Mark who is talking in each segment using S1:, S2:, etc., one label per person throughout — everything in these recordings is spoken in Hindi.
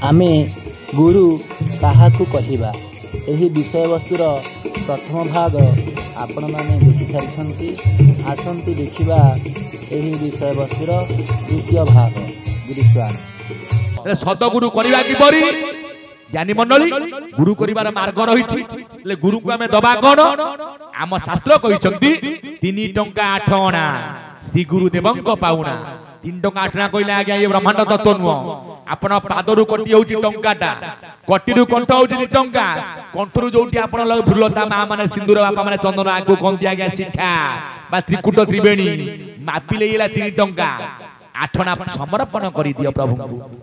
S1: आमे गुरु काहाकू कहिबा एही विषय वस्तुर प्रथम भाग आपण माने देखि सारिछंती। आसंती देखिबा एही विषय वस्तुर द्वितीय भाग गुरुस्वामी
S2: सदगुरु करिबा कि परी ज्ञानी मंडली गुरु करिबार मार्ग रहिछि। ले गुरु को आमे दबा कोन आम शास्त्र कहिसंती 3 टंका 8 अणा श्री गुरुदेवंक पाउना। 3 टंका 8 अणा कहले आज्ञा ये ब्रह्मांड तत्व नुह आपण पादरु कटी होउछि टंकाटा कटिरु कंठ होउछि 2 टंका कंठरु जोटी आपण फुलता मा माने सिंदूर बापा माने चंदन आगु कोंती आज्ञा शिक्षा बा त्रिकुट त्रिवेणी मापिले इला 3 टंका 8 अणा समर्पण करि दियो प्रभु।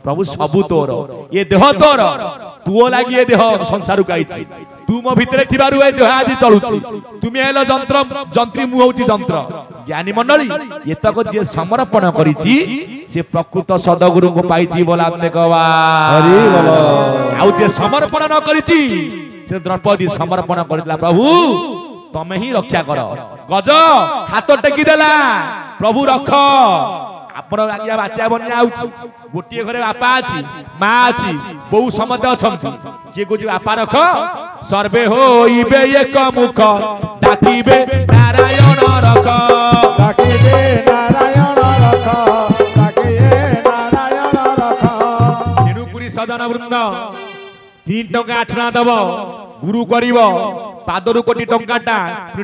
S2: प्रभु सबु तोर ये देह तोर तुओ लागि ये देह संसार काइछि तुम भितरे थिबारु ए देह आदि चलुछि तुमे हेलो जंत्र जंत्री मु होउछि जंत्र। ज्ञानी मंडली एतक जे समर्पण करिछि से प्रकृत सदगुरु को पाइछि बोला देखवा हरि बोल। आउ जे समर्पण न करिछि से द्रौपदी समर्पण करथिला प्रभु तमे ही रक्षा कर। गज हाथ टेकी देला प्रभु रख आपण आज्ञा बात्या बन्या आउछि गोटिए घरे बापा अछि मां अछि बहु समते अछंती जे गोजी बापा रख सर्वे होइबे एक मुख डाकिबे नारायण रख
S3: डाकिबे नारायण रख डाकिबे नारायण रख।
S2: तेनुपुरी सदन वृंद 3 टंका 8 अणा दब गुरु करिवो पादरु कोटी टंकाटा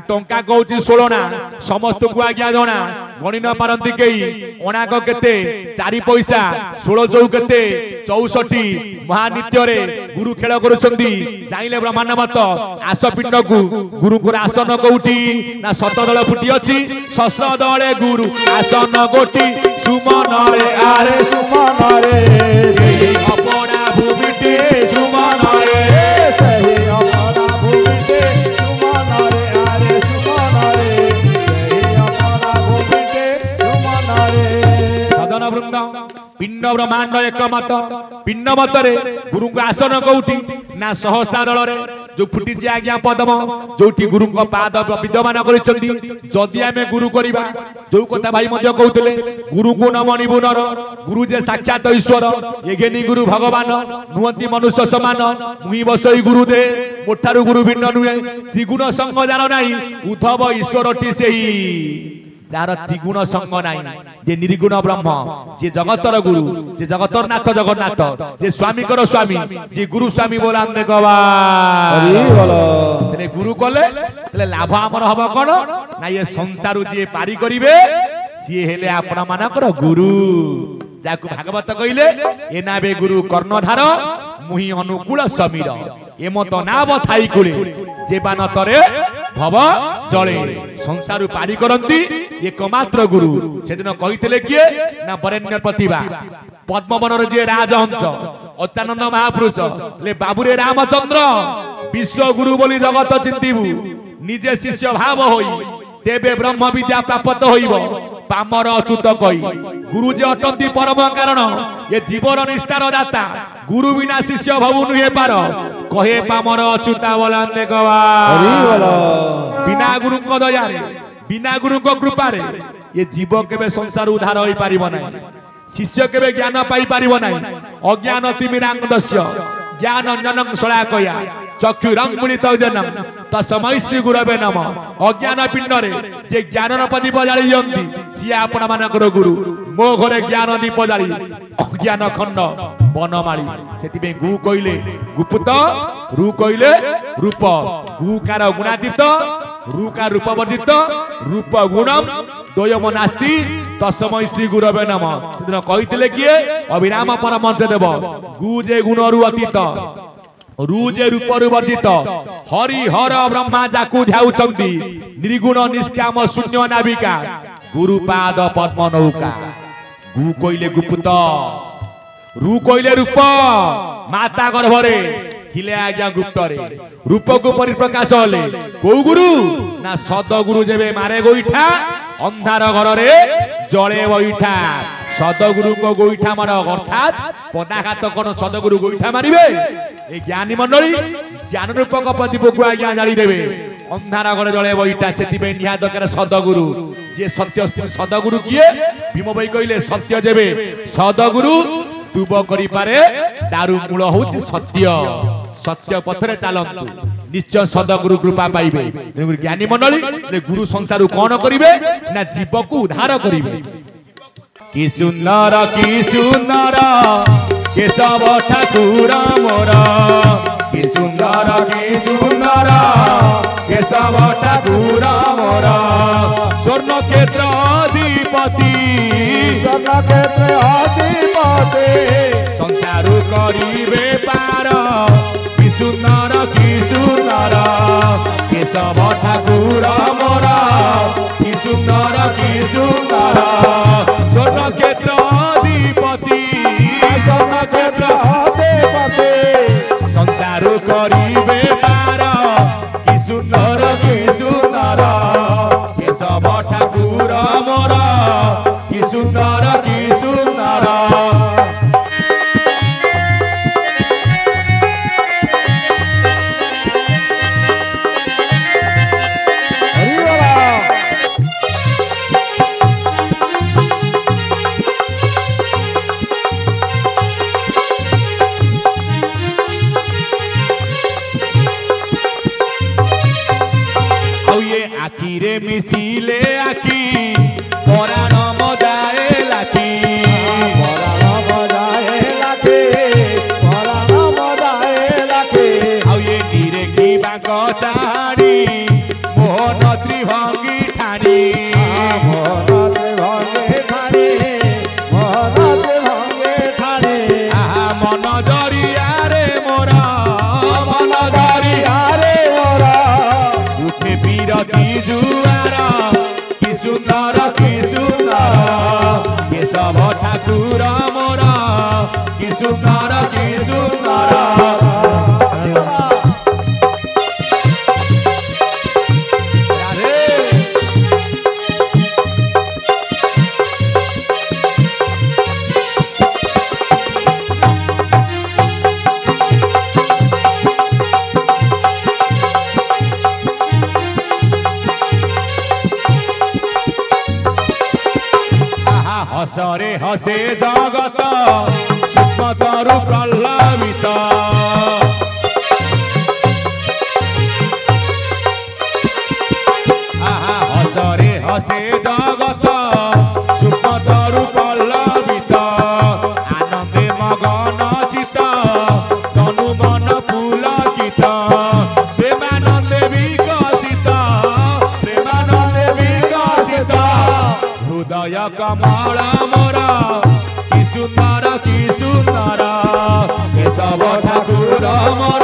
S2: टंका कहूची 16 अणा समस्त को आज्ञा जना गणी न पारंती केई अणाक केते 4 पैसा 16 चौ केते 64 महानित्य रे गुरु खेल करूछंती जाइले ब्रह्मांड मत आस पिंड को गुरु को आसन कोउटी ना सतदल फुटी अछि शस्त्र दळे गुरु आसन गोटी सुमन रे आरे
S3: सुमन रे
S2: सेही अपना भूमिटे सुमन रे
S3: सही अपना भूमिटे सुमन रे आरे सुमन रे सही अपना भूमिटे सुमन रे।
S2: सदन वृंद पिंड ब्रह्मांड एक मत पिंड मत रे गुरु को आसन कोउटी ना सहस्ता दल रे जो फुटी जे आज्ञा पदम जोटी गुरु को पाद विद्यमान करिसंती। जदि आमे गुरु करिबा जो कथा भाई मध्य कहउतले गुरु को न मणिबु नर गुरु जे साक्षात ईश्वर एगेनी गुरु भगवान नुहंती मनुष्य समान मुहि बसई गुरु दे मोठारु गुरु भिन्न नुहे त्रिगुण संग जार नाही उद्धव ईश्वरटी सेही जार त्रिगुण संग नाही जे निर्गुण ब्रह्म जे जगतर गुरु जे जगतर नाथ जगन्नाथ जे स्वामी कर स्वामी जे गुरु स्वामी बोला देखवा
S3: हरि बोल।
S2: तने गुरु कले ले लाभ हमर हबो कोन ना ये संसार जे पारी करिवे सी हेले आपना मानकर गुरु जाकु भागवत कइले ए नाबे गुरु कर्णधार मुहि अनुकूल समीर एमत नाव थाई कुले जेबान तरे भव जळे संसार पारी करंती एकमात्र गुरु सेदिन कहितले किए ना बरेण्य प्रतिभा पद्मवन रे जे राजहंस अत्यानंद महापुरुष ले बाबुरे रामचंद्र विश्व गुरु बोली जगत चिंतिबु निजे शिष्य भाव होई तेबे ब्रह्म विद्या प्राप्त होइबो पामर अच्युत कई गुरु जे अटंती परम कारण ये जीवन निस्तार दाता गुरु बिना शिष्य भवु नुहे पार कहे पामर अच्युता बोला देखवा
S3: हरि बोल।
S2: बिना गुरु को दया रे बिना गुरु को कृपा रे ये जीव केबे संसार उद्धार होई पारिबो नै शिष्य केबे ज्ञान पाई पारिबो नै अज्ञान तिमिरांगदस्य ज्ञान अंजनं शलाकया चक्षुरंगुलित जनम तस्मै श्री गुरवे नमः। अज्ञान पिंड रे जे ज्ञान प्रदीप जाली जंती सी आपण मानकर गुरु मो घरे ज्ञान दीप जाली अज्ञान खंड बनमाली सेति गु कइले गुप्त रु कइले रूप गुकार गुणातीत रुका रूप वर्जित रूप गुणम द्वयम नास्ति तस्मै श्री गुरवे नमः। सेदिन कहितले किए अभिराम परमहंस देव गु जे गुणरु अतीत रुजे रूपरु वर्जित हरि हर ब्रह्मा जाकु ध्याउचंती निर्गुण निष्काम शून्य नाविका गुरुपाद पद्म नौका। गु कइले गुप्त रु कइले रूप माता गर्भरे थिले आज्ञा गुप्त रे रूप को परिप्रकाश होले को गुरु ना सदगुरु जेबे मारे गोइठा अंधार घर रे जळे गोइठा सदगुरु को गोइठा मार अर्थात पदाघात कोन सदगुरु गोइठा मारिबे ए ज्ञानी मंडली ज्ञान रूपक प्रदीप को आज्ञा जाली देबे अंधार घर जळे गोइठा सेति निहा दरकार सदगुरु जे सत्य सदगुरु किए भीम भाई कहले सत्य जेबे सदगुरु ଦୁବ କରିପାରେ ଦାରୁ ମୂଳ ହଉଛି ସତ୍ୟ ସତ୍ୟ ପଥରେ ଚାଲନ୍ତୁ ନିଶ୍ଚୟ ସଦଗୁରୁ କୃପା ପାଇବେ ଜ୍ଞାନୀ ମଣ୍ଡଳୀ ଗୁରୁ ସଂସାରରୁ କଣ କରିବେ ନା ଜୀବକୁ ଉଦ୍ଧାର କରିବେ କି ସୁନ୍ଦର କେଶବ ଠାକୁର ମୋର କି ସୁନ୍ଦର କେଶବ ଠାକୁର ମୋର ସ୍ୱର୍ଣ୍ଣ କ୍ଷେତ୍ର ଅଧିପତି ସଂସାରୁ କରିବେ ପାର କି ସୁନ୍ଦର କେଶବ ଠାକୁର ମୋର କି ସୁନ୍ଦର ସ୍ୱର୍ଣ୍ଣ କ୍ଷେତ୍ର ଅଧିପତି ସଂସାରୁ କରିବେ ପାର କି ସୁନ୍ଦର କେଶବ ଠାକୁର ମୋର କି ସୁନ୍ଦର আখিরে মিশিলে আখি পরাণ মজায়ে লাখি আউ এ নিরে কি বাঙ্ক চাড়ি মোহন ত্রিভঙ্গি ঠানি আহা মন জরিয়ারে মোরা উঠে বিরতি জুয়ার কি সুন্দর কেশব ঠাকুর মোর কি সুন্দর হসরে হসে জগত সুখতরু প্রহ্লাবিত হসরে হসে জগত সুখতরু প্রহ্লাবিত আনন্দে মগন চিত তনু মন পুলকিত প্রেমানন্দে বিকশিত হৃদয় কমল মোর কি সুন্দর কেশব ঠাকুর মোর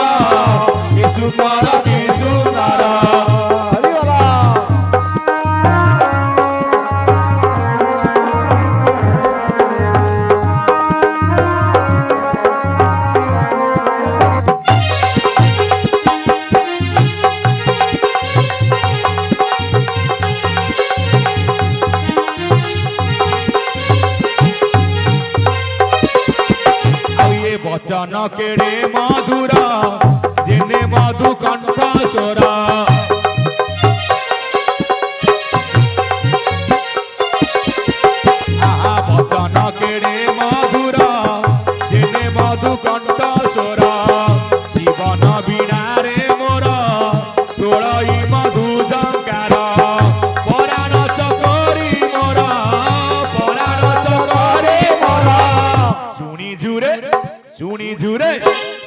S2: কি সুন্দর বচন কেড়ে মধুর জেনে মধু কণ্ঠ স্বর বচন কেড়ে মধুর জেনে মধু কণ্ঠ স্বর জীবন বিনারে মোর তোড়ই মধু জঙ্কার পরাণ চকরি মোর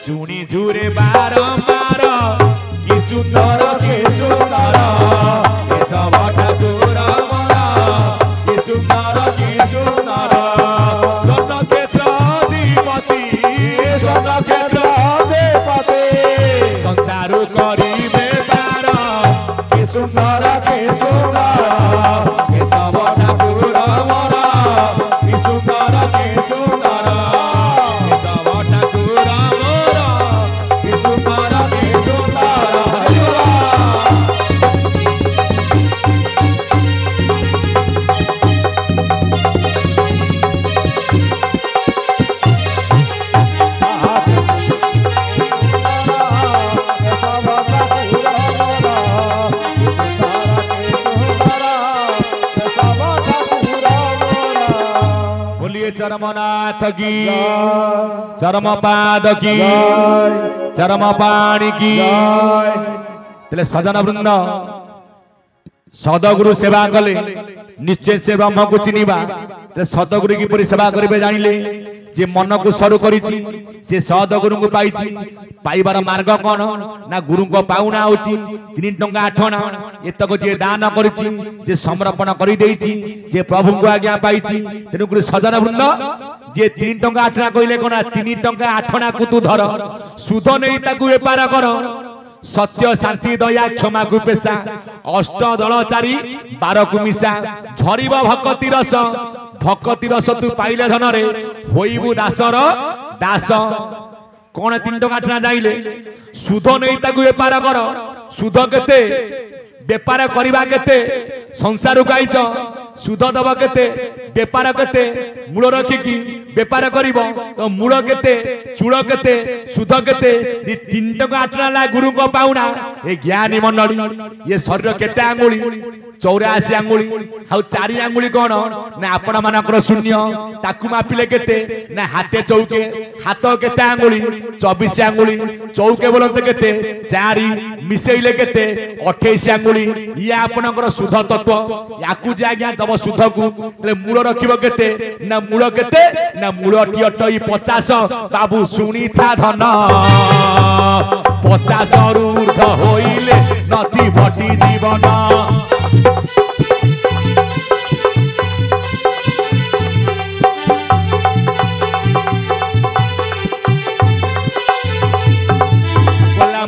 S2: শুনি ঝুরে বারম্বার কি সুন্দর কেশব ঠাকুর মোর কি সুন্দর স্বর্ণ ক্ষেত্র অধিপতি সংসারু করিবে পার কি সুন্দর কেশব ঠাকুর মোর কি সুন্দর चरमनाथ की चरमपाद की चरम पाणी की तेरे सजन वृंद सदगुरु सेवा कले निश्चय से ब्रह्म को चिन्हवा सदगुरु की सेवा करेंगे जानिले जे मन को सरू करिछि से सदगुरु को पाइछि पाइबार मार्ग कौन ना गुरु को पाउना होछि 3 टंका 8 आना एतक जे दान करिछि जे समर्पण करि देइछि जे प्रभु को आज्ञा पाइछि तेनु गुरु सजन वृंद जे 3 टंका 8 आना कहले कोना 3 टंका 8 आना को तू धर सुध नै ताकू व्यापार कर सत्य शांति दया क्षमा को पेशा अष्ट दल चारि 12 को मिसा झरिब भक्ति रस तू पाइले धन रे होइबु दासर दास कौन 3 टंका 8 आना जाइले सुध नै ताकू व्यापार कर सुध केते व्यापार करबा केते संसार को आइछ सुध दब केते व्यापार केते मूल रखिकी व्यापार करिबो तो मूल केते चूड़ केते सुध केते 3 टंका 8 आना गुरु को पाउना ए ज्ञानी मंडली ये शरीर केते आंगुली 84 आंगुली हाउ 4 आंगुली कोन ना आपण मानकर शून्य ताकू मापिले केते ना हाथे चौके हाथ केते आंगुली 24 आंगुली चौके बोलते केते 4 मिसेइले केते 28 आंगुली ये आपनकर शुद्ध तत्व याकू जे आज्ञा तब शुद्ध को ले मूल रखिबो केते ना मूल केते ना मूल टी अटई 50 बाबू सुनी था धन 50 ऊर्ध होइले नथी भटी जीवन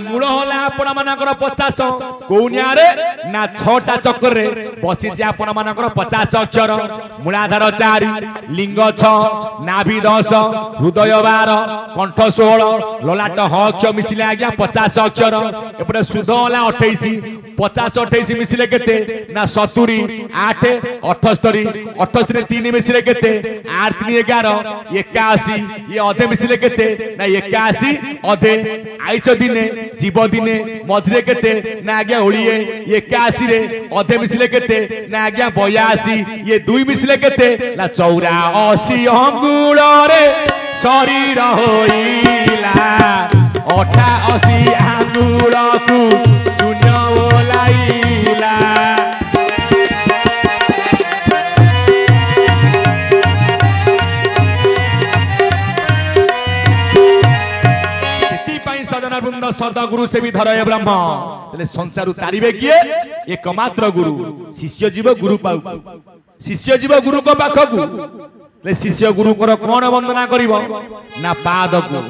S2: मूल होला आपण मानकर 50 कोनिया रे ना 6टा चक्कर रे बसी जे आपण मानकर 50 अक्षर मूलाधार 4 लिंग 6 नाभि 10 हृदय 12 कंठ 16 ललाट हक्ष मिसिले आज्ञा 50 अक्षर एपटे सुध होला 28 50 28 मिसिले केते ना 70 8 78 78 3 मिसिले केते 8 3 11 81 ये अधे मिसिले केते ना 81 अधे आइच दिने जीव दिने मझरे केते ना आज्ञा ओलिए 81 रे अधे मिसिले केते ना आज्ञा 82 ये 2 मिसिले केते ना 84 अंगुल रे शरीर होइला 88 अंगुल को शून्य ओलाइला वृंद सदगुरु से भी धरय ब्रह्म तेरे संसार तारिबे किए एकमात्र गुरु शिष्य जीव गुरु पाउ शिष्य जीव गुरु को पाखकु ले शिष्य गुरु को कोन वंदना करिवो ना पाद को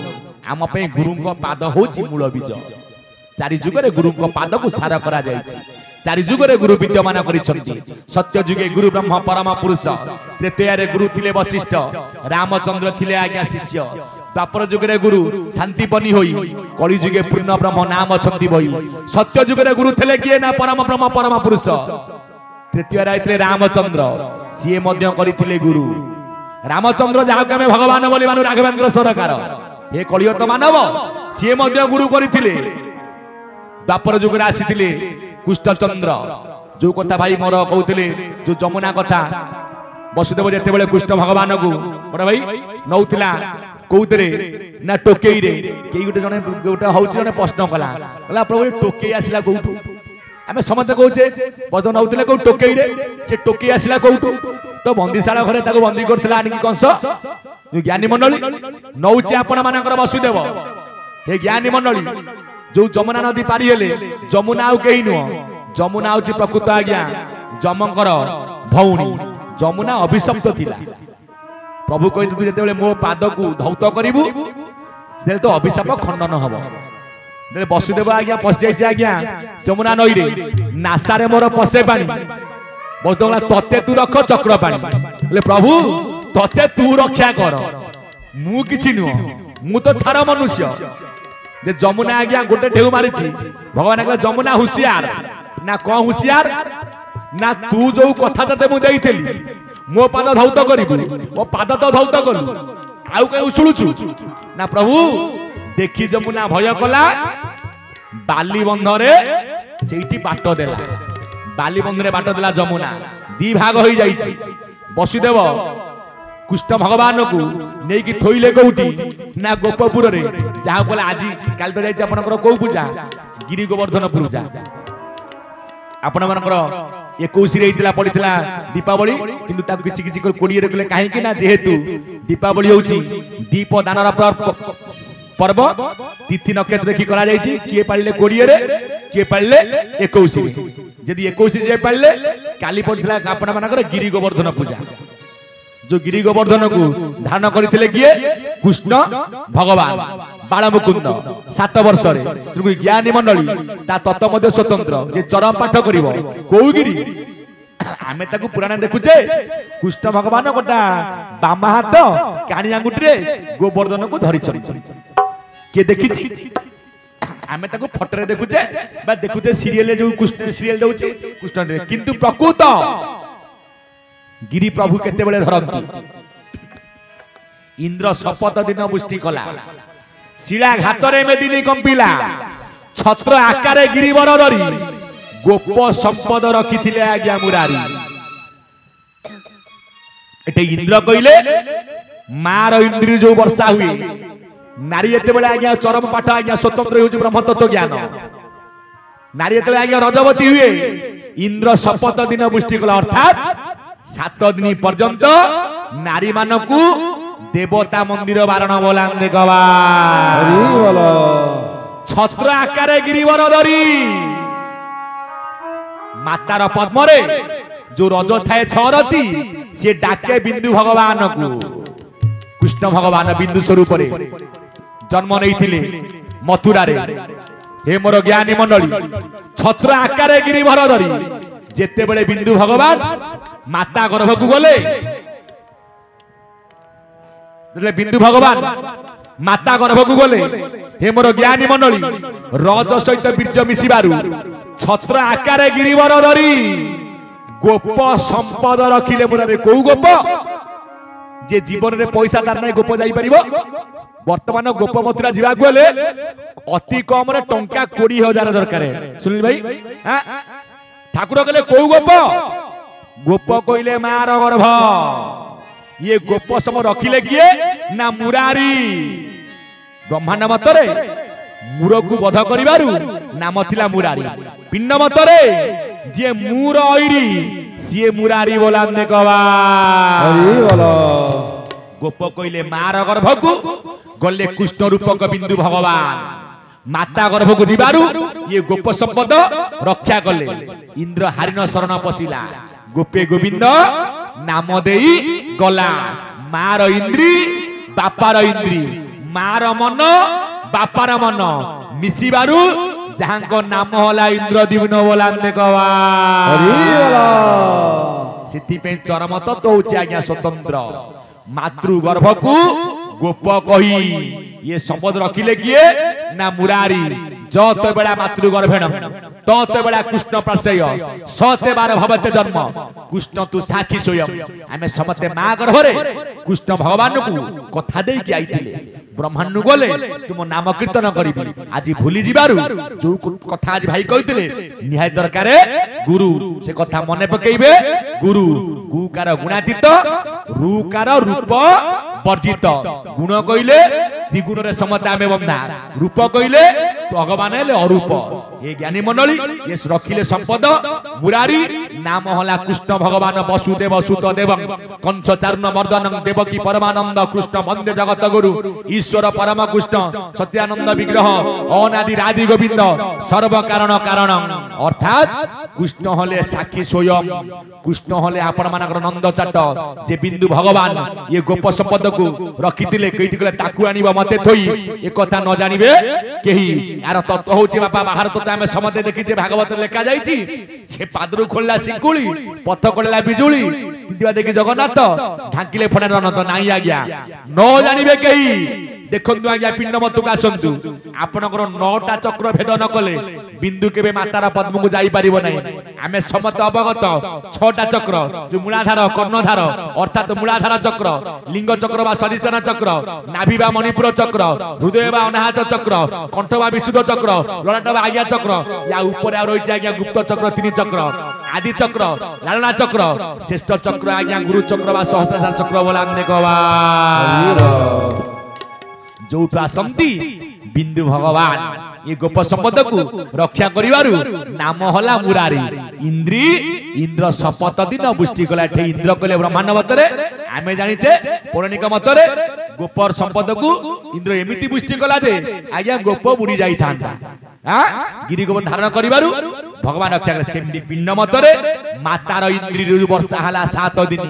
S2: आम पे गुरु को पाद होची मूल बीज चारि जुगरे गुरु को पाद को सार करा जायछि चारि जुगरे गुरु विद्यमान करिसंती सत्य जुगे गुरु ब्रह्म परम पुरुष त्रेतया रे गुरु थिले वशिष्ठ रामचंद्र थिले आज्ञा शिष्य द्वापर जुगरे गुरु शांति बनी होई कलि जुगे पूर्ण ब्रह्म नाम अछंती बई सत्य जुगरे गुरु थिले किए ना परम ब्रह्म परम पुरुष तृतीय राइतले रामचंद्र सीए मध्य करिथिले गुरु रामचंद्र जाहा के भगवान बोली मानु राघवेंद्र सरकार हे कलियत मानव सीए मध्य गुरु करिथिले द्वापर जुगरे आसीथिले कुष्ठचंद्र जो कथा भाई मोर कहउथिले जो जमुना कथा वसुदेव जेते बेले कृष्ण भगवान को बड़ा भाई नौथिला कोउतरे ना टोकेई रे केई गुटे जने गोटा होउची जने प्रश्न कला कला प्रभु टोकेई आसिला कोउठु आमे समस्त कहउचे बद नौथिले को टोकेई रे से टोकेई आसिला कोउठु तो बंदीशाला घरे ताको बंदी करथिला आनी कंस ज्ञानी मंडली नौची आपण मानकर वसुदेव हे ज्ञानी मंडली जो जमुना नदी पारी हेले जमुना आउ केही नुह जमुना होची प्रकृत आज्ञा जमंकर भौणी जमुना अभिशप्त थिला प्रभु कहि तू जेते बेले मो पाद को धौत करिवु से तो अभिशाप खंडन हबो ने वसुदेव आज्ञा पस जाय आज्ञा जमुना नई रे नासा रे मोर पसे पानी बसदला तते तू रख चक्र पानी ले प्रभु तते तू रक्षा कर मु किछि नु मु तो छार मनुष्य दे जमुना आज्ञा गोटे ढेउ मारिछि भगवान कहला जमुना होशियार ना को होशियार ना तू जो कथा तते मु देइथेली मो पाद धौत करिबु मो पाद तो धौत कलु आउ कहि उछुलुछु ना प्रभु देखि जमुना भय कला बाली बंधरे सेठी बाट देला बाली बंधरे बाट देला जमुना दी भाग होई जाईछि वसुदेव कृष्ण भगवान को नहीं कि थोइले कोउटी ना गोपपुर रे जहा कहले आज काल तो जाई आपनकर को पूजा गिरी गोवर्धन पूजा आपण मानकर 21 रे इतला पडितला दीपावली किंतु ता किछि किछि कोडिये रे कहले काहे कि ना जेहेतु दीपावली होची दीप दानर पर्व तिथि नक्षत्र देखि करा जायछि किए पाळले कोडिये रे किए पाळले 21 रे जदी 21 जे पाळले काली पडितला आपण मानकर गिरी गोवर्धन पूजा जो गिरी गोवर्धन को धारण करथिले किए कृष्ण भगवान बालमुकुंद 7 वर्ष रे ज्ञानी मंडली ता तत्व मध्य स्वतंत्र जे चरम पाठ करिवो कोउ गिरी आमे ताकू पुराण देखुचे कृष्ण भगवान गोटा बामा हाथ कानी आंगुठी रे गोवर्धन को धरि छन के देखिछि आमे ताकू फोटो रे देखुचे बा देखुचे सीरियल रे जो कृष्ण सीरियल दउची कृष्ण रे किंतु प्रकृत गिरी प्रभु केते बेले धरंती इंद्र शपथ दिन पुष्टि कला शिला घात रे मेदिनी कंपिला छत्र आकारे गिरिवर धरी गोप संपद रखिथिले आज्ञा मुरारी एटे इंद्र कइले मार इंद्रिय जो वर्षा हुए नारी एते बेले आज्ञा चरम पाठ आज्ञा स्वतंत्र होची ब्रह्म तत्व ज्ञान नारी एते आज्ञा रजवती हुए इंद्र शपथ दिन पुष्टि कला अर्थात 7 दिन पर्यंत नारी मानकू देवता मंदिर बारण बोलान देखवा छत्र आकारे गिरिवर धरी मातार पद्म रे जो रज थाए छरती से डाके बिंदु भगवान को कृष्ण भगवान बिंदु स्वरूप रे जन्म नैथिले मथुरा रे हे मोर ज्ञानी मंडली छत्र आकारे गिरिवर धरी जेते बेले बिंदु भगवान माता गर्भ को गले बिंदु भगवान माता गर्भ को गले हे मोर ज्ञानी मंडली रज सहित बीर्ज मिसिबारु छत्र आकारे गिरिवर धरी गोप संपद रखिले मुरारे को गोप जे जीवन रे पैसा दार नै गोप जाई परिबो वर्तमान गोप मथुरा जीवा गले अति कम रे टंका 20,000 दरकार सुनिल भाई हां ठाकुर कहले को गोप गोप कइले मार गर्भ ये गोप सम रखिले किए ना मुरारी ब्रह्मांड मतरे मूर को बध करिबारु नाम थिला मुरारी पिंड मतरे जे मूर ओइरी सिए मुरारी बोलान देखवा हरि बोलो गोप कइले मार गर्भ को गले कृष्ण रूपक बिंदु भगवान माता गर्भ को जीवारु ये गोप संपद रक्षा कले इंद्र हारिन शरण पसिला गोपे गोविंद नाम देई गला मार इंद्री बापार इंद्री मार मन बापार मन मिसिबारु जहांको नाम होला इंद्रद्युम्न बोलान देखवा हरि बोला सिद्धि पे चरम तत्व होची आज्ञा स्वतंत्र मातृ गर्भ को गोप कही ये संपद रखिले किए ना मुरारी जत बेला मातृ गर्भेण तत बेला कृष्ण प्रसय सते बार भवते जन्म कृष्ण तू साक्षी स्वयं आमे समते मां गर्भरे कृष्ण भगवान को कथा दे कि आइतिले ब्रह्मांड गले तुम नाम कीर्तन करिबी आज भूली जिबारु जो कथा आज भाई कहितले निहाय दरकार गुरु से कथा मने पकेइबे गुरु गुकार गुणातीत रूकार रूप वर्जित गुण कइले त्रिगुण रे समता आमे बंधा रूप कइले भगवान हेले अरूप ये ज्ञानी मंडली ये रखिले संपद मुरारी नाम होला कृष्ण भगवान वसुदेव सुत देवं कंस चारुण मर्दन देवकी परमानंद कृष्ण वंदे जगत गुरु ईश्वर परम कृष्ण सत्यानंद विग्रह अनादि राधि गोविंद सर्व कारण कारण अर्थात कृष्ण हले साक्षी स्वयं कृष्ण हले आपण मानकर नंद चाट जे बिंदु भगवान ये गोप संपद को रखितिले कहिति कले ताकू आनिबा मते थोई ए कथा न जानिबे केही यार तत्व होची बापा बाहर तो आमे समते देखि जे भागवत लेखा जाईची से पादरु खोलला सिंकुली पथ खोलला बिजुली दिवा देखि जगन्नाथ ढाकिले फणा रनत नाही आज्ञा न जानिबे केही देखंतु आज्ञा पिंड मतुक आसंतु आपनकर 9टा चक्र भेद न कले बिंदु केबे मातार पद्म को जाई परिबो नै आमे समस्त अवगत छटा चक्र जो मूलाधार कर्णधार अर्थात मूलाधार चक्र लिंग चक्र बा सदिस्थान चक्र नाभि बा मणिपुर चक्र हृदय बा अनाहत चक्र कंठ बा विशुद्ध चक्र ललाट बा आज्ञा चक्र या ऊपर आ रही आज्ञा गुप्त चक्र तीन चक्र आदि चक्र लालना चक्र श्रेष्ठ चक्र आज्ञा गुरु चक्र बा सहस्रार चक्र बोला जो आसंती बिंदु भगवान ये गोप संपद को रक्षा करिवारु नाम हला मुरारी इंद्र शपथ दिन पुष्टि कला इंद्र कले ब्रह्मांड मतरे आमे जानिचे पौराणिक मतरे गोपर संपद को इंद्र एमिति पुष्टि कला जे आज्ञा गोप बुड़ी जाई थांता गिरी गोबर धारण करिवारु भगवान रक्षा करे सेमती पिंड मतरे मातार इंद्री वर्षा हला 7 दिन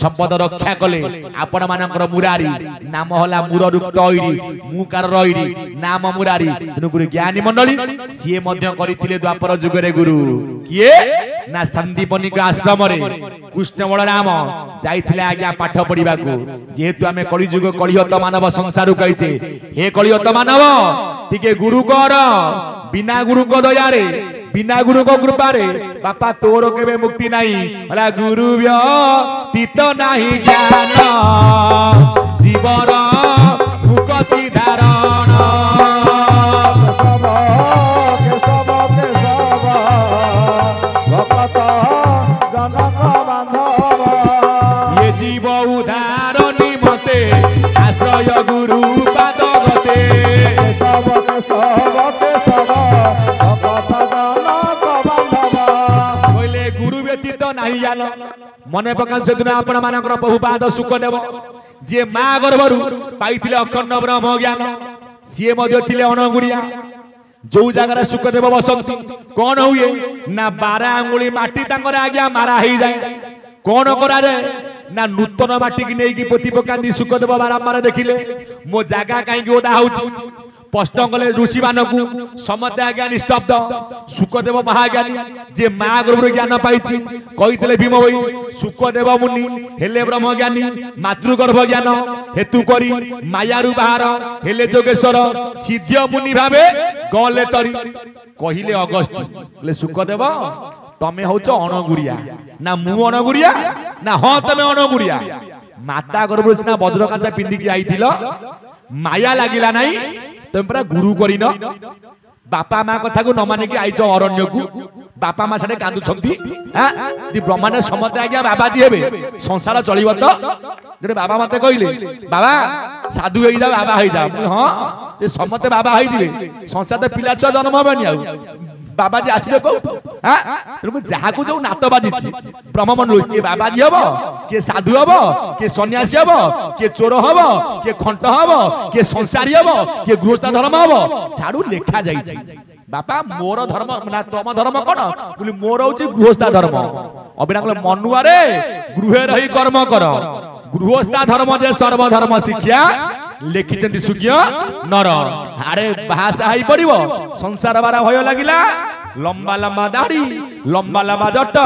S2: संपद रक्षा कले आपण मानकर मुरारी नाम हला मुररुक्त ओइरी मुकार रइरी नाम मुरारी तेनुगुरु ज्ञानी मंडली सिए मध्य करिथिले द्वापर जुगरे गुरु किए ना संदीपनी का आश्रम रे कृष्ण बलराम जाइथिले आज्ञा पाठ पढिबा को जेहेतु आमे कलि जुग कलिहत मानव संसार कहिचे हे कलिहत मानव तिके गुरु कर बिना गुरु को दया रे बिना गुरु को कृपा रे बापा तोर केबे मुक्ति नाही होला गुरु व्यतीत नाही ज्ञान जीवर मुक्ति धारण
S3: भक्त जनक बांधव
S2: ये जीव उद्धार निमते आश्रय गुरु पाद गते
S3: सब भक्त जनक बांधव
S2: कहले गुरु व्यतीत नाही ज्ञान मने पकान से दिन आपण मानकर बहुपाद सुख देव जे मा गर्भरु पाइथिले अखंड ब्रह्म ज्ञान सिए मध्य थिले अनगुरिया जो जगह सुखदेव बसंती कौन हुए ना 12 आंगुली माटी तांकर आज्ञा मारा ही जाए कौन करा जाए ना नूतन माटी की नहीं की पोती पकांदी सुखदेव बारंबार देखिले मो जागा कहीं ओदा होउची प्रश्न कले ऋषि मानकु समते आज्ञा निस्तब्ध सुखदेव महाज्ञानी जे मा गर्भ ज्ञान पाइछि कहितले भीम होई सुखदेव मुनि हेले ब्रह्म ज्ञानी मातृगर्भ ज्ञान हेतु करी मायारु बाहर हेले जोगेश्वर सिद्ध मुनि भावे गले तरी कहिले अगस्त ले सुखदेव तमे होच अणगुरिया ना मु अणगुरिया ना हां तमे अणगुरिया माता गर्भ सिना वज्रकांचा पिंदी की आइथिलो माया लागिला नाही तुम पूरा गुरु करिन बापा माँ कथा को न मानिक आईच अरण्य को बापा माँ साडे कांदुछंती दी ब्रह्मांड समते आज्ञा बाबाजी हेबे संसार चलिबो तो जे बाबा मते कहिले बाबा साधु होई जा बाबा होई जा हां ए समते बाबा होई जिवे संसार पिला छुआ जन्म होबनी आ बाबाजी आसीबे को तुम जहा को जो नात बाजिछि ब्रह्ममंडल के बाबाजी हबो के साधु हबो के सन्यासी हबो के चोर हबो के खंट हबो के संसारी हबो के गृहस्थ धर्म हबो साडू लेखा जाईछि बापा मोर धर्म ना तम धर्म कोन बोली मोर होछि गृहस्थ धर्म अबिना कहले मनुआ रे गृहे रही कर्म कर गृहस्थ धर्म जे सर्वधर्म शिक्षा लेखिचंती सुज्ञ नर अरे भाषा हाई पड़िबो संसार बारा भय लागिला लंबा लंबा दाढ़ी लंबा लंबा जट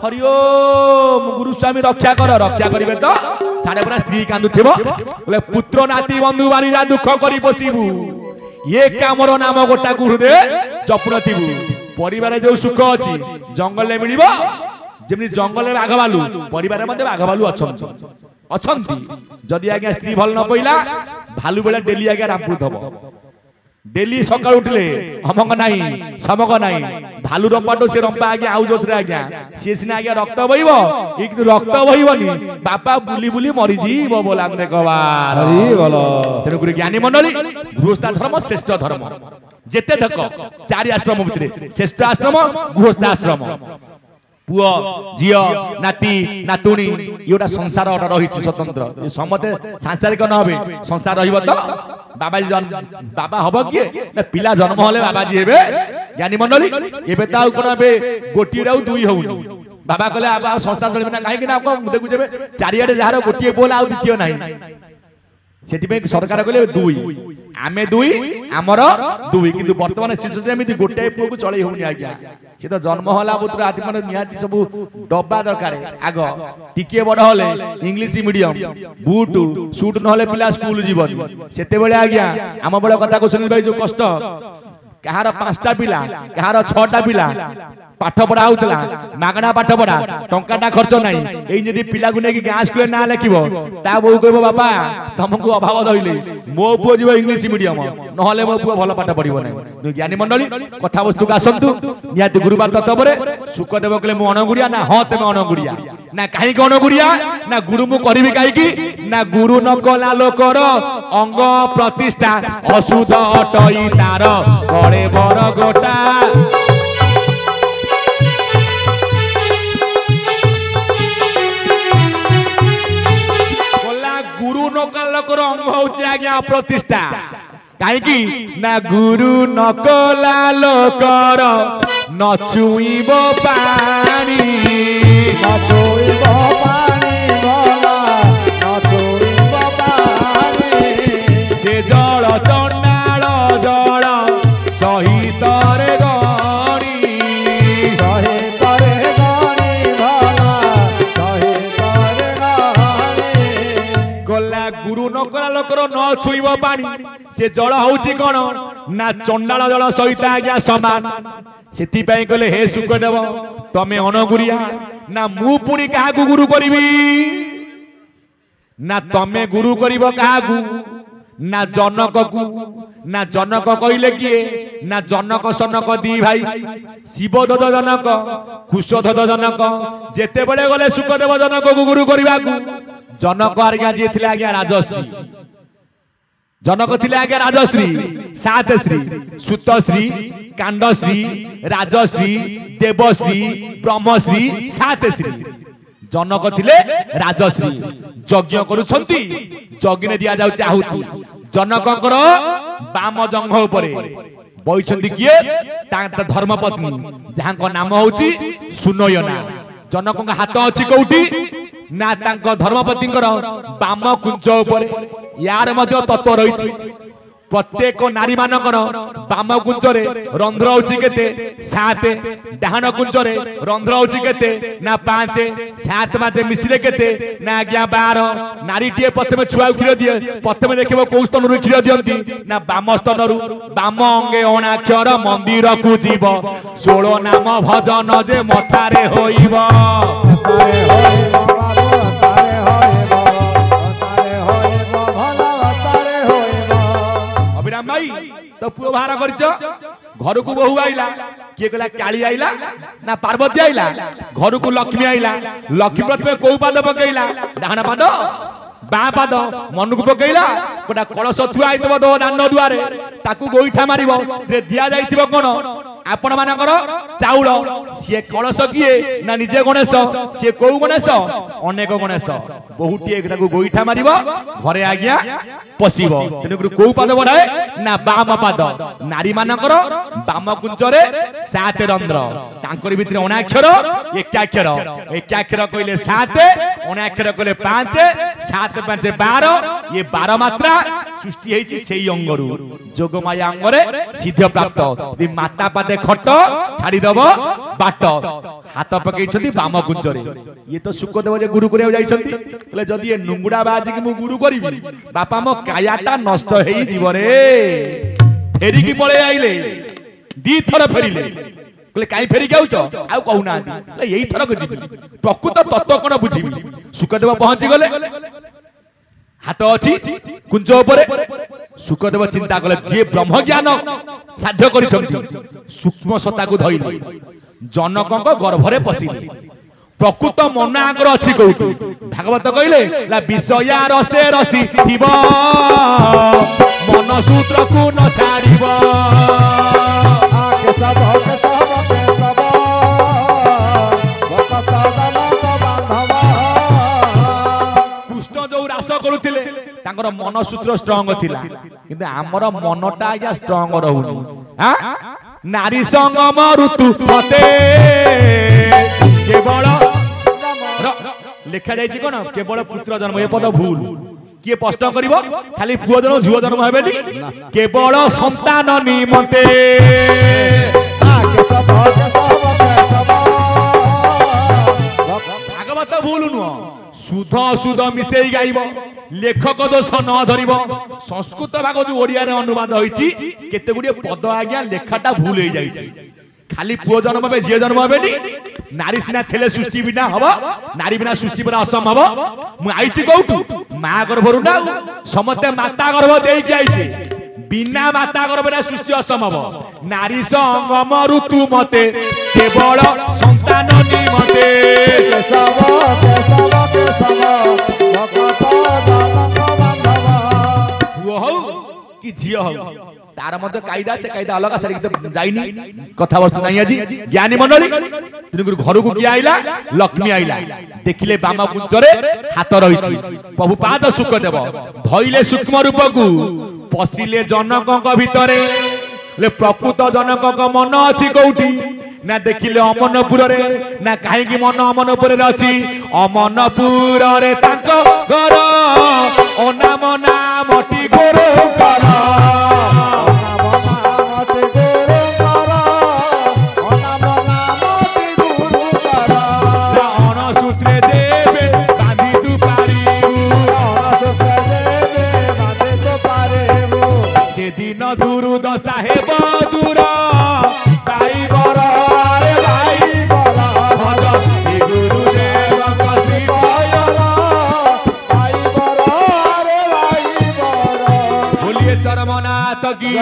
S2: हरिओम गुरु स्वामी रक्षा करिवे तो साडे पूरा स्त्री कांदुथिबो बोले पुत्र नाती बंधु बारीरा दुख करी बसिबु ये कामर नाम गोटा हृदय जपुनथिबु परिवार जो सुख अछि जंगल ले मिलिबो जेमि जंगल में बाघ भालू परिवार मध्ये बाघ भालू अछंती जदि आज्ञा स्त्री भल न पइला भालू बेला डेली आज्ञा रामपुर थबो डेली सकाळ उठले हमक नाही समक नाही भालू रंपाटो से रंपा आज्ञा आउ जोस रे आज्ञा से सिना आज्ञा रक्त बहिबो एक रक्त बहिबनी बापा बुली बुली मरि जीव बोलांग देखवार
S3: हरि बोलो
S2: तेनु गुरु ज्ञानी मंडली गृहस्थ धर्म श्रेष्ठ धर्म जेते धक चारि आश्रम भितरे श्रेष्ठ आश्रम गृहस्थ आश्रम पुओ झियो नाती नातुणी योटा संसार रही स्वतंत्र समते सांसारिक न होबे संसार रहिबो तो बाबाजी जन बाबा हबो किए ना पिला जन्म होले बाबाजी हेबे ज्ञानी मंडली एबे ता कोन बे गोटी राउ दुई होउनी बाबा कहले आबा संस्था चलिबे ना काहे कि ना आपको देखु जेबे चारियाडे जहार गोटी बोल आ द्वितीय नाही सेति पे सरकार कहले दुई आमे दुई हमर दुई किंतु वर्तमान सिचुएशन एमिति गोटे पुओ को चलै होउनी आज्ञा से तो जन्म होला पुत्र आदि माने निहाती सब डब्बा दरकार आग टिके बड़ होले इंग्लिश मीडियम बूट सूट न होले पिला स्कूल जीवन सेते बेले आज्ञा हम बड़ कथा को सुनि भाई जो कष्ट कहार 5टा पिला कहार 6टा पिला पाठ पढ़ा होतला मागणा पाठ पढ़ा टंकाटा खर्च नाही एई जदी पिला गुने की गां स्कूल ना लेखिबो ता बहु कहबो बाबा तुमको अभाव धइले मो पुओ जीव इंग्लिश मीडियम नहले मो पुओ भलो पाठ पढ़िबो नाही ज्ञानी मंडली कथा वस्तु का आसंतु नियाति गुरुवार तत्वरे सुखदेव कहले मो अनगुड़िया ना हां तमे अनगुड़िया ना काहे को अनगुड़िया ना गुरु मु करबी काई की ना गुरु न कला लोकर अंग प्रतिष्ठा अशुद्ध अटई तार बड़े बर गोटा गुरु नकल लोकर अंग होचे आज्ञा प्रतिष्ठा काहेकि ना गुरु नकला लोकर नचुइबो पानी
S3: नचुइबो पानी भला नचुइबो पानी
S2: से जल चंडाल जल सहित रे गणी
S3: सहित रे गणी भला सहित रे गणी
S2: गला गुरु नकला लोकर न छुइबो पानी से जल होउची कोन ना चंडाल जल सहित आज्ञा समान सेति पई कहले हे सुखदेव तमे अनगुरिया ना मु पुनी काहाकू गुरु करिवि ना तमे गुरु करिवो काहाकू ना जनक को ना जनक कहिले किए ना जनक सनक दी भाई शिवदत्त जनक कुशदत्त जनक जेते बळे गले सुखदेव जनक को गुरु करिवाकू जनक आज्ञा जे थिले आज्ञा राजश्री जनक थिले आज्ञा राजश्री सातश्री सुतश्री कांडश्री राजश्री देवश्री ब्रह्मश्री सातश्री जनक थिले राजश्री यज्ञ करूछंती यज्ञ ने दिया जाउची आहुति जनककर बाम जंघ ऊपर बइछंती किए ता धर्मपत्नी जहां को नाम होउची सुनयना जनक हाथ अछि कोउटी ना तांको धर्मपतिंकर बाम कुंज ऊपर यार मध्य तत्व रहिछि प्रत्येक नारी मानकर बाम कुंजरे रंध्र होची केते 7 डाहाण कुंजरे रंध्र होची केते ना 5 7 5 मिसिले केते ना आज्ञा 12 नारी टिए प्रथमे छुआ खिर दिए प्रथमे देखिबो को स्तन रु खिर दियंती ना बाम स्तन रु बाम अंगे अणाक्षर मंदिर को जीव 16 नाम भजन जे मथारे होइबो भाई तो पुओ बाहर करछ घर को बहु आइला किए कहला काली आइला ना पार्वती आइला घर को लक्ष्मी आइला लक्ष्मी प्रथमे को पाद पकैला डाहण पाद बा पाद मन को पकैला गोटा कलश थुआ आइतबो दो दान दुआरे ताकू गोइठा मारिबो जे दिया जाइतिबो कोन आपण मानकर चाउल सी कलश किए ना निजे गणेश सी को गणेश अनेक गणेश बहुटी ताकू गोइठा मारिबो घरे आज्ञा पसिबो तेनु को पाद बढाए ना बाम पाद नारी मानकर बाम कुंचरे 7 रंध्र तांकर भितर अणाक्षर एकाक्षर कहले 7 अणाक्षर कहले 5 7 5 12 ये 12 मात्रा सृष्टि हेछि सेई अंगरु जोगमाया अंगरे सिद्ध प्राप्त दि माता पादे खट छाड़ी दबो बाट हाथ पकई छथि बाम कुंजरे ये तो सुखदेव जे गुरु करिया जाइछथि कहले जदी ए नुंगुडा बाजी कि मु गुरु करिवि बापा मो कायाटा नष्ट हेई जीव रे फेरी की पळे आइले दी थर फेरिले कहले काई फेरी जाउछ आ कहूना कहले एई थर को जीवि प्रकृत तत्व कोन बुझिबि सुखदेव पहुंची गले हाथ अछि कुंज ऊपर सुखदेव चिंता कले जे ब्रह्म ज्ञान साध्य करिसंती सूक्ष्म सत्ता को धइले जनकक गर्भरे पसिले प्रकृत मन आगर अछि कोठी भागवत कहिले ला विषया रसे रसी थिबो मन सूत्र को न छाड़िबो
S3: आके सब भक्त जनक बांधवा
S2: कृष्ण जो रास करुथिले तांकर मन सूत्र स्ट्रांग थिला किंतु हमर मनटा आज्ञा स्ट्रांग रहउनी हां नारी संगम ऋतु मते केवल लिखा जाइछि कोन केवल पुत्र जन्म ए पद भूल किए प्रश्न करिवो खाली पुओ जन्म झुओ जन्म हेबेनी केवल संतान निमते आके सब मत भूल नुह सुध सुध मिसेई गाइब लेखक दोष न धरिब संस्कृत भाग जो ओडिया रे अनुवाद होईची केते गुडी पद आज्ञा लेखाटा भूल हो जाईची खाली पुओ जन्म बे झियो जन्म बेनी नारी सिना थेले सृष्टि बिना हबो नारी बिना सृष्टि बिना असंभव मु आईची कहू मां गर्भरु ना समते माता गर्भ देई के आईची बिना माता गर्भ रे सृष्टि असंभव नारी संगम ऋतु मते केवल संतान निमते
S3: केशव केशव केशव भगत जनक बांधवा
S2: पुओ हो कि झियो हो तार मध्य कायदा से कायदा अलग सारी जाइनी कथा वस्तु नहीं आज ज्ञानी मंडली तेणुकर घर को किए आइला लक्ष्मी आइला देखिले बामा कुंचरे हाथ रही प्रभु पाद सुख देव धइले सूक्ष्म रूप को पशिले जनक भितरे ले प्रकृत जनक मन अछि कोठी ना देखिले अमनपुर रे ना काहेकि मन अमनपुर रे अछि अमनपुर रे ताको घर ओनाम नामटी गुरु कर दिन दूर दशा हे दूर भाई बर रे भाई बर भज गुरुदेव कसी
S3: भाई बर रे भाई बर
S2: बोलिए चरमनाथ की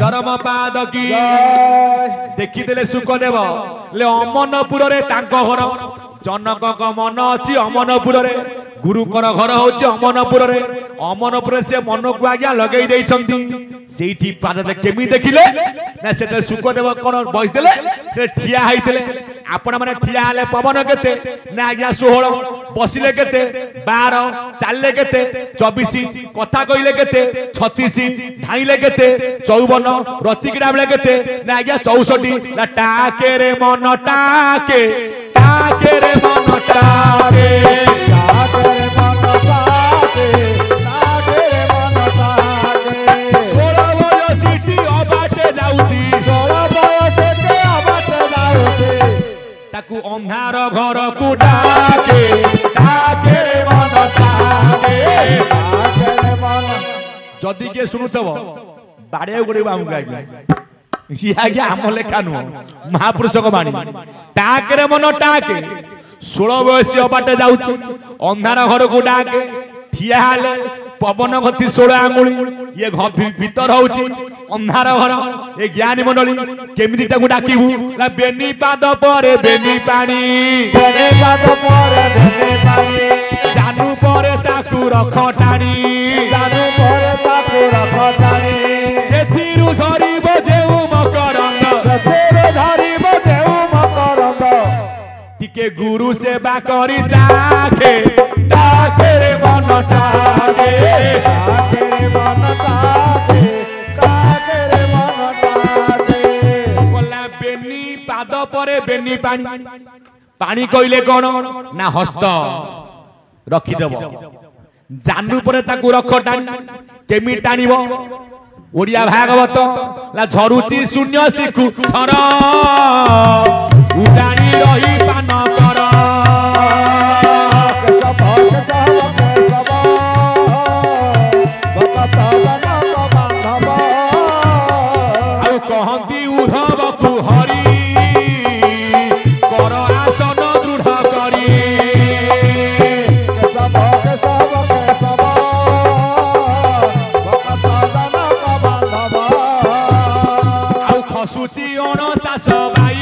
S2: चरम पाद की देखिदेले सुखदेव ले अमनपुर रे तांको घर जनक मन अछि अमनपुर रे गुरुकर घर होछि अमनपुर रे अमनपुर से मन को आज्ञा लगे दे सेठी पाद केमी देखिले ना से सुखदेव कोन बस देले ते ठिया हाइतले आपण माने ठिया हले पवन केते ना आज्ञा 16 बसिले केते 12 चालले केते 24 कथा कइले केते 36 धाइले केते 54 रतिकिरा बेले केते ना आज्ञा 64 ना टाके रे मन टाके रे मन टाके ताकू अंधार घर को डाके मन जदि के सुनुतब बाड़े गुड़े बामु आज्ञा आम लेखा नुह महापुरुष को बाणी टाके मन टाके 16 बयस बाटे जाउची अंधार घर को डाके ठिया हाले पवन गति 16 आंगुली ये भीतर होची अंधार घर ए ज्ञानी मंडली केमिति टाकू डाकिबू ला बेनी पाद परे बेनी पानी
S3: बेनी पाद परे बेनी पानी
S2: जानू परे ताकू रख टाणी
S3: जानू परे ताकू रख टाणी
S2: सेथिरु झरिबो जेउ मकरंद
S3: सेथिरु झरिबो जेउ मकरंद
S2: टिके गुरु सेवा करी जाके टाके रे मन टाके
S3: रे मन टाके रे मन टाके
S2: बोला बेनी पाद परे बेनी पानी पानी कइले कोन ना हस्त रखी देबो जानू परे ताकू रख टाणी केमी टाणीबो ओडिया भागवत ला झरुची शून्य सिखु थर उडाणी रही पान कर
S3: केशव केशव केशव भगत जनक बांधवा
S2: आ कहंती उधव कु हरि कर आसन दृढ़ करी
S3: केशव केशव केशव भगत जनक बांधवा
S2: आ खसुची 49 भाई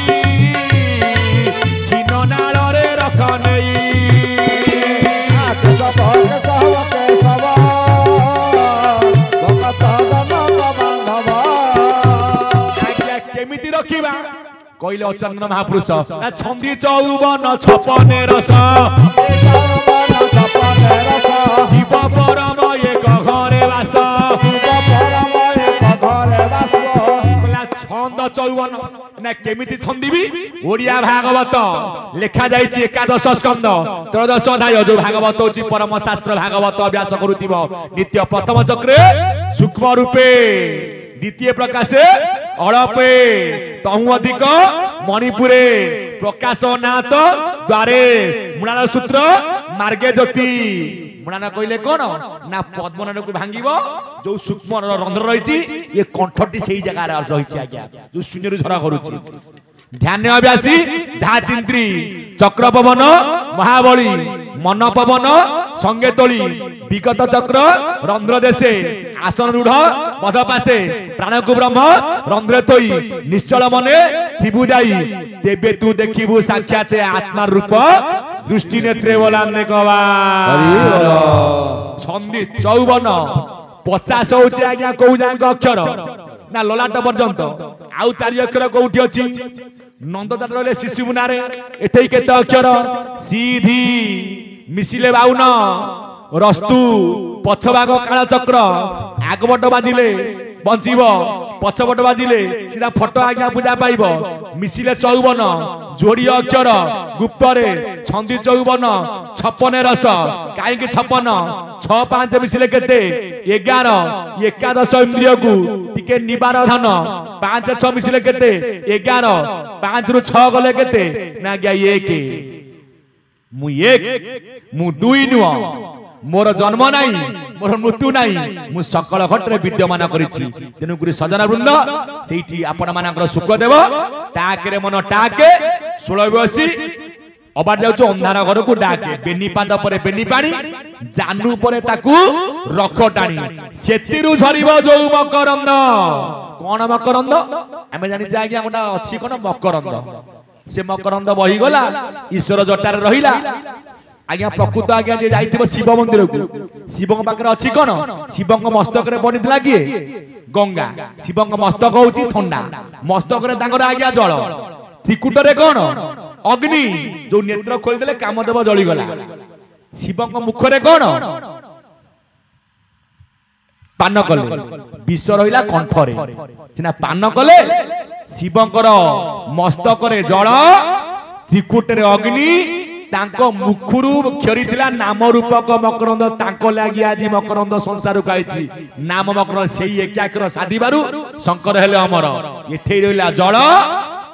S2: खिन नाल रे रख नेई
S3: केशव केशव केशव भगत जनक बांधवा
S2: आज्ञा केमिति रखिबा कइले अचंदन महापुरुष ना छंदी 54 56 रस जीव परम एक घरे वास छंद 54 ना केमिति छंदीबी ओडिया भागवत लेखा जाइछि एकादश स्कंद त्रयोदश अध्याय जो भागवत होछि परम शास्त्र भागवत अभ्यास करूतिबो नित्य प्रथम चक्रे सूक्ष्म रूपे द्वितीय प्रकाशे अड़पे तहु अधिक मणिपुरे प्रकाश नाथ द्वारे मुणान सूत्र मार्गे ज्योति मुणान कहले कौन ना पद्मनाभ को भांगिबो जो सूक्ष्म रंध्र रही ये कंठटी से जगह रही आज्ञा जो शून्य झरा करुची ध्यान अभ्यासी जहा चिंत्री चक्र पवन महाबली मन पवन संगे तोली विगत चक्र रंध्र देशे आसन रूढ़ पद पासे प्राण को ब्रह्म रंध्र थोई निश्चल मने थिबु जाई तेबे तू देखिबु साक्षात आत्मा रूप दृष्टि नेत्रे बोलाने कवा छंदी 54 50 होची आज्ञा को जांक अक्षर ना ललाट पर्यंत आउ 4 अक्षर कोठी अछि नंददात रहले शिशु मुनारे एठै केते अक्षर सीधी मिसिले 52 रस्तु पछभाग काल चक्र आगबट बाजिले बंचिब पछबट बाजिले सीधा फटो आज्ञा पूजा पाइब मिसिले 54 जोड़ी अक्षर गुप्तरे छंदी 54 56 रस काई 56 6 5 मिसिले केते 11 एकादश इंद्रिय को टिके निबार धन 5 6 मिसिले केते 11 5 रु 6 गले केते ना गया 1 मु 2 नुआ मोर जन्म नाई मोर मृत्यु नाई मु सकल घटरे विद्यमान करिछि तेनु गुरु सजना वृंद सेठी आपण मानकर सुख देव टाके मन टाके 16 बसी अबार जाउछ अंधार घर को डाके बेनी पाद परे बेनी पानी जानू परे ताकू रख टाणी सेतिरु झरिबो जो मकरंद कोन मकरंद हमें जानि जाय कि गोटा अछि कोन मकरंद से मकरंद बही गला ईश्वर जटार रहिला आज्ञा प्रकृत आज्ञा जे जाइथिबो शिव मंदिर को शिव पाखरे अछि कोन शिव मस्तक रे बनितला किए गंगा शिव मस्तक होछि ठंडा मस्तक रे तांकर आज्ञा जल त्रिकुट रे कोन अग्नि जो नेत्र खोल देले कामदेव जळी गला शिव मुख रे कोन पान कले विष रहिला कंठ रे सिना पान कले शिवंकर मस्तक रे जल त्रिकुट रे अग्नि तांको मुखुरु क्षरिथिला नाम रूपक मकरंद तांको लागि आजि मकरंद संसार काइछि नाम मकरंद सेई एकाकर साधिबारु शंकर हेले अमर एठै रहिला जल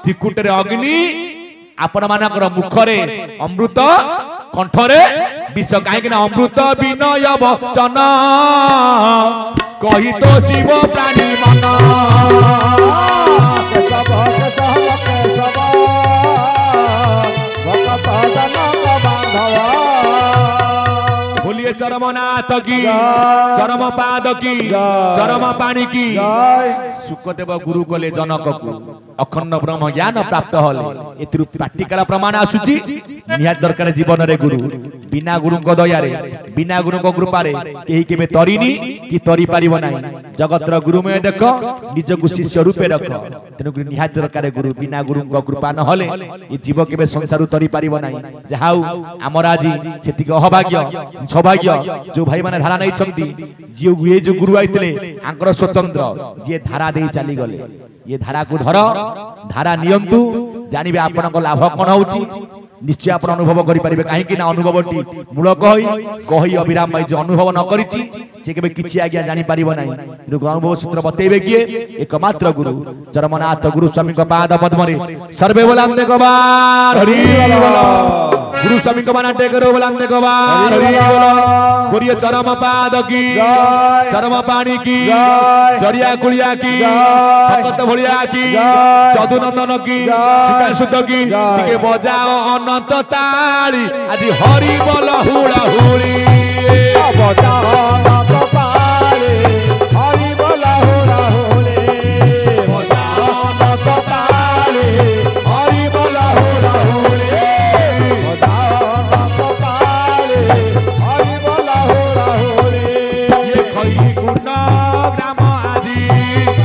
S2: त्रिकुट रे अग्नि आपण मानकर मुखरे अमृत कंठरे विष काहेकि ना अमृत विनय वचन कहि तो शिव प्राणी मन बोलिए चरमनाथ की चरम पाद की चरम पाणी की सुखदेव गुरु कले जनक को अखंड ब्रह्म ज्ञान प्राप्त हले एथिरु प्रैक्टिकल प्रमाण आसुची निहात दरकार जीवन रे गुरु बिना गुरु को दया रे बिना गुरु को कृपा रे केही केबे तरिनी कि तरी पारिबो नाही जगतर गुरुमय देख निज को शिष्य रूपे रख तेनु निहात दरकार गुरु बिना गुरु को कृपा न हले ए जीव केबे संसार तरी पारिबो नाही जहाउ हमर आजी सेति के अभाग्य सौभाग्य जो भाई माने धारा नै छंती जे ये जो गुरु आइतले आंकर स्वतंत्र जे धारा देई चली गले ये धारा को धर धारा नियंतु जानिबे आपन को लाभ कोन होउची निश्चय आप अनुभव करि परिबे काहे कि ना अनुभवटी मूल कहि अभिराम भाई जो अनुभव न करिछि से केबे किछि आज्ञा जानि परिबो नाही अनुभव सूत्र बतेबे किए एकमात्र गुरु चरमनाथ गुरु स्वामी को पाद पद्म रे सर्वे बोलांदे गवार हरि गुरु स्वामी को मानते करो बोलांदे गवार हरि बोलिए चरम पाद की चरम पानी की जरिया कुलिया की भगत भलिया की चतुनंदन की सीता शुद्ध की टिके बजाओ अनंत ताली आदि हरि बोल हुड़ा हुड़ी
S3: बजाओ अनंत ताली हरि बोल हुड़ा हुड़ी बजाओ अनंत ताली हरि बोल हुड़ा हुड़ी बजाओ अनंत ताली हरि बोल हुड़ा हुड़ी
S2: ये खई गुण ग्राम आदि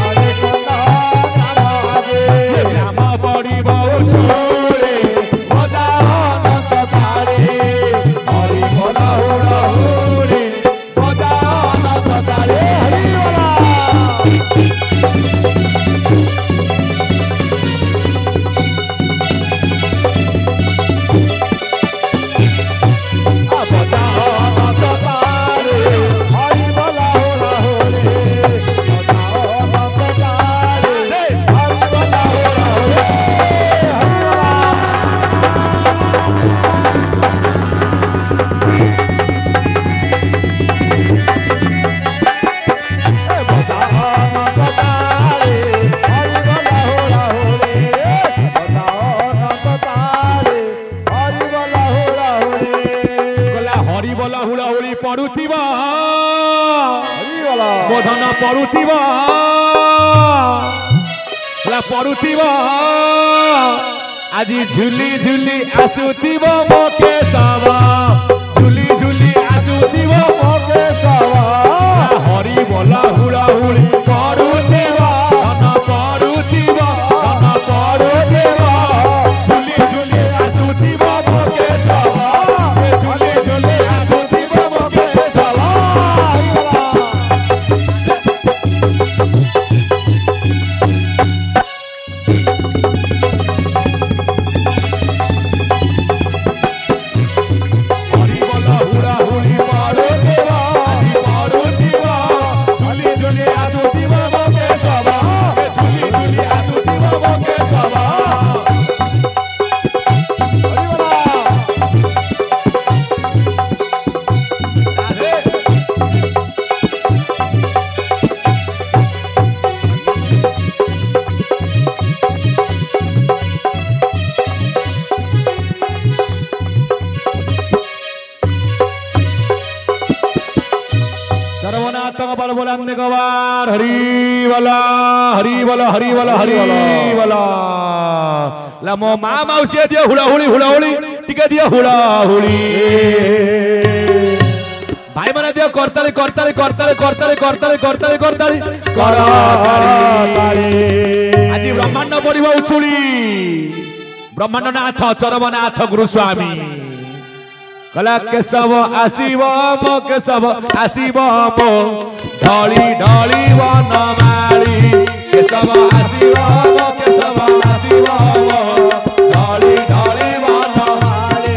S3: हरि गुण ग्राम आदि
S2: ग्राम बड़ी बहु
S3: हरि बोल हुड़ा हुड़ी बजाओ
S2: ଧନ ପଡୁଥିବ ପଡୁଥିବ ଆଜି ଝୁଲି ଝୁଲି ଆସୁଥିବ ମୋ କେଶବ ଝୁଲି ଝୁଲି ଆସୁଥିବ ମୋ କେଶବ ହରି ବୋଲା ହୁଳା ହୁଳି କରୁଥିବ ଧନ ପଡୁଥିବ ଝୁଲି ଝୁଲି ଆସୁଥିବ ମୋ କେଶବ ଝୁଲି ଝୁଲି ଆସୁଥିବ ମୋ କେଶବ मो माँ मौसी दियो हुड़ाहुड़ी टिके दियो हुड़ाहुड़ी भाई मैंने दियो करताली आज ब्रह्मांड पड़िब उछुड़ी ब्रह्मांड नाथ चरमनाथ गुरुस्वामी कला केशव आसीब मो केशव आसीब मो ढली ढली वनमाली केशव आसीब मो केशव आसीब मो ढली ढली वनमाली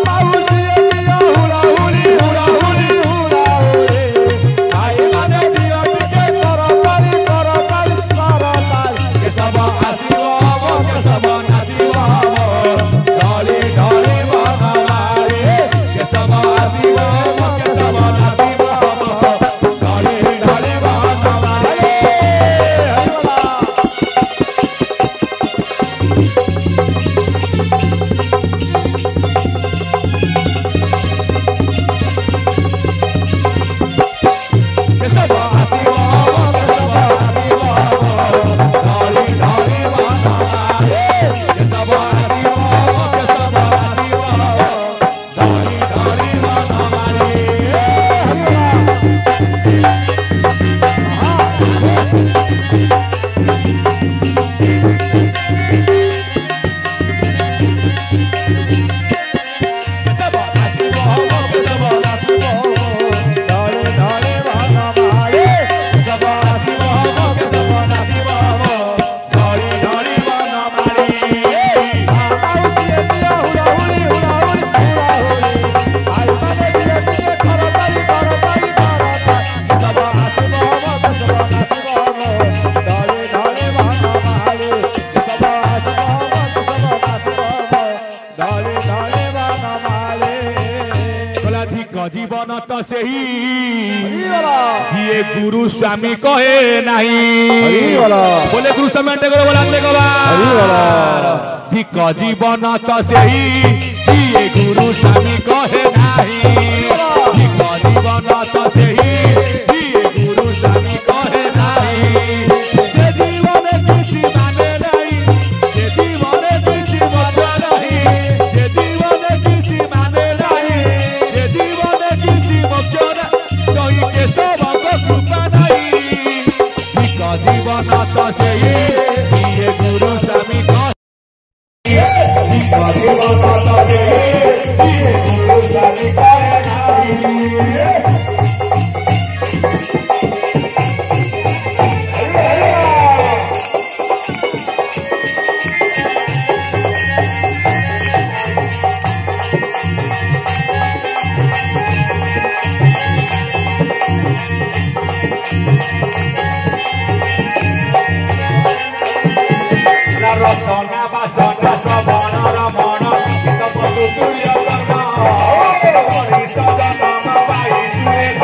S2: माउसी दियो हुड़ाहुड़ी भाई माने दियो टिके करताली केशव आसीब मो केशव नाचिब मो ढली ढली वनमाली केशव आसीब मो केशव नाचिब मो ढली ढली वनमाली केशव आसीब मो केशव नाचिब मो ढली ढली वनमाली केशव आसीब मो केशव नाचिब मो ढली ढली वनमाली केशव आसीब मो केशव नाचिब मो ढली ढली वनमाली केशव आसीब मो केशव नाचिब मो ढली ढली वनमाली माउसी दियो हुड़ाहुड़ी भाई माने दियो टिके करताली केशव आसीब मो केशव नाचिब मो ढली ढली वनमाली केशव आसीब मो केशव नाचिब मो ढली ढली वनमाली कलाधिक जीवन तो सही जिए गुरु स्वामी कहे नहीं बोले गुरु स्वामी धिक जीवन तो सही जिए गुरु स्वामी कहे नहीं धिक जीवन तो सही जिए गुरु स्वामी कहे नहीं से जीवन किसी माने नहीं से जीवन किसी मजा नहीं से जीवन किसी माने नहीं से जीवन किसी मजा नहीं के सब कृपा नहीं धिक जीवन तो सही जिए गुरु स्वामी कहे धिक जीवन तो सही जिए गुरु स्वामी कहे नहीं रसना बासना श्रवण रमण गीत पशु तुल्य कर्म हरि सदा नाम पाई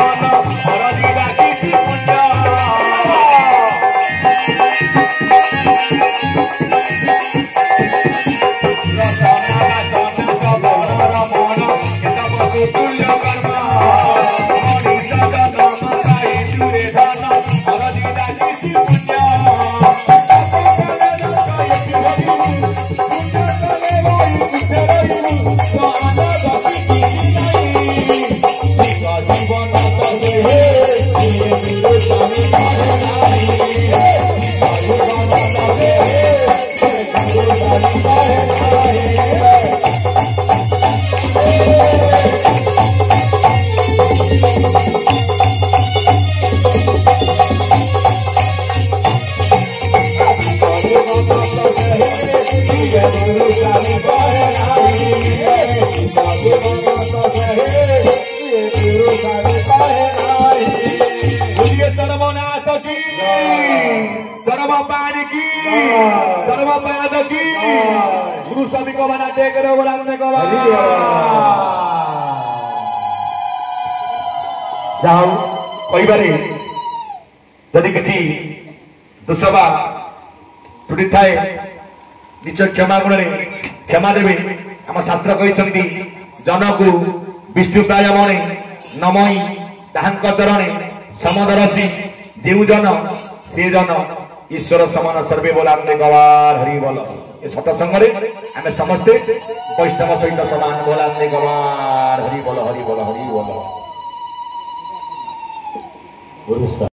S2: चरमनाथ की चरम पानी की चरम पाद की गुरु सभी को बनाते करो बोलाने को जाओ कई बारे जदि किसी दुसबा त्रुटि थाए निज क्षमा गुण क्षमा देवे आम शास्त्र कहते जन को विष्णु प्राय मणे नमई ताहांक चरणे समदरसी जेउ जन से जन ईश्वर समान सर्वे बोलाते गवार हरि बोल ए सत्संग आम समस्ते वैष्णव सहित समान बोलाते गवार हरि बोल हरि बोल हरि बोल।